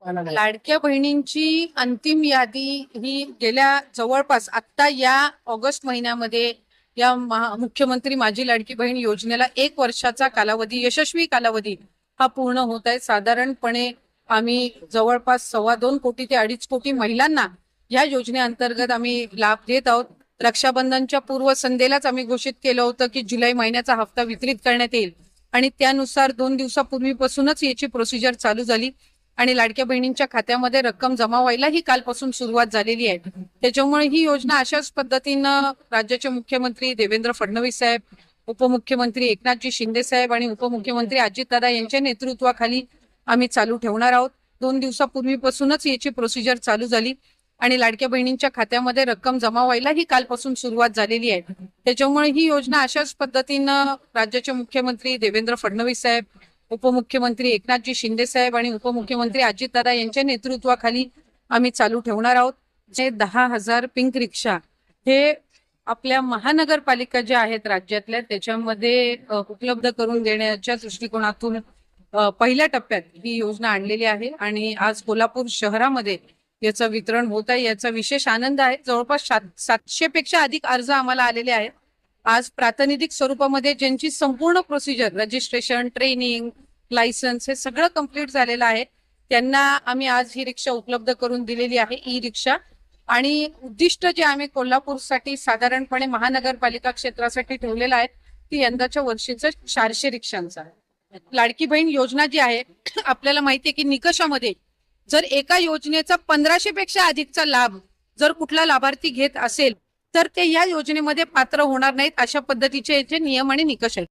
लाडक्या बहिणींची अंतिम यादी ही गेल्या जवळपास आता या ऑगस्ट महिन्यामध्ये या मुख्यमंत्री माझी लाडकी बहीण योजनेला 1 वर्षाचा कालावधी, यशस्वी कालावधी हा पूर्ण होत आहे। साधारणपणे आम्ही जवळपास 2.25 कोटी ते 2.5 कोटी महिलांना या योजनेअंतर्गत आम्ही लाभ देत आहोत। रक्षाबंधनच्या पूर्वसंध्येलाच आम्ही घोषित केलं होतं की जुलै महिन्याचा हप्ता वितरित करण्यात येईल आणि त्यानुसार 2 दिवसापूर्वीपासूनच याची प्रोसिजर चालू झाली आणि लाडक्या बहिणींच्या खात्यामध्ये रक्कम जमा व्हायला ही कालपासून सुरुवात झालेली आहे। त्याच्यामुळे ही योजना अशाच पद्धतीनं राज्याचे मुख्यमंत्री देवेंद्र फडणवीस साहेब, उपमुख्यमंत्री एकनाथजी शिंदे साहेब आणि उपमुख्यमंत्री अजितदादा यांच्या नेतृत्वाखाली आम्ही चालू ठेवणार आहोत। 2 दिवसापूर्वीपासूनच याची प्रोसिजर चालू झाली आणि लाडक्या बहिणींच्या खात्यामध्ये रक्कम जमा व्हायला ही कालपासून सुरुवात झालेली आहे। त्याच्यामुळे ही योजना अशाच पद्धतीनं राज्याचे मुख्यमंत्री देवेंद्र फडणवीस साहेब, उपमुख्यमंत्री एकनाथजी शिंदे साहेब आणि उपमुख्यमंत्री अजितदादा यांच्या नेतृत्वाखाली आम्ही चालू ठेवणार आहोत। जे 10,000 पिंक रिक्षा हे आपल्या महानगरपालिका ज्या आहेत राज्यातल्या त्याच्यामध्ये उपलब्ध करून देण्याच्या दृष्टिकोनातून पहिल्या टप्प्यात ही योजना आणलेली आहे आणि आज कोल्हापूर शहरामध्ये याचं वितरण होत आहे। याचा विशेष आनंद आहे। जवळपास 700 पेक्षा अधिक अर्ज आम्हाला आलेले आहेत। आज प्रातिनिधिक स्वरूपामध्ये ज्यांची संपूर्ण प्रोसिजर, रजिस्ट्रेशन, ट्रेनिंग, लायसन्स हे सगळं कंप्लीट झालेलं आहे त्यांना आम्ही आज ही रिक्षा उपलब्ध करून दिलेली आहे, ई रिक्षा। आणि उद्दिष्ट जे आम्ही कोल्हापूरसाठी साधारणपणे महानगरपालिका क्षेत्रासाठी ठेवलेलं आहे ती यंदाच्या वर्षीचं 400 रिक्षांचा आहे। लाडकी बहीण योजना जी आहे आपल्याला माहिती आहे की निकषामध्ये जर एका योजनेचा 1500 पेक्षा अधिकचा लाभ जर कुठला लाभार्थी घेत असेल तर ते या योजनेमध्ये पात्र होणार नाहीत, अशा पद्धतीचे याचे नियम आणि निकष आहेत।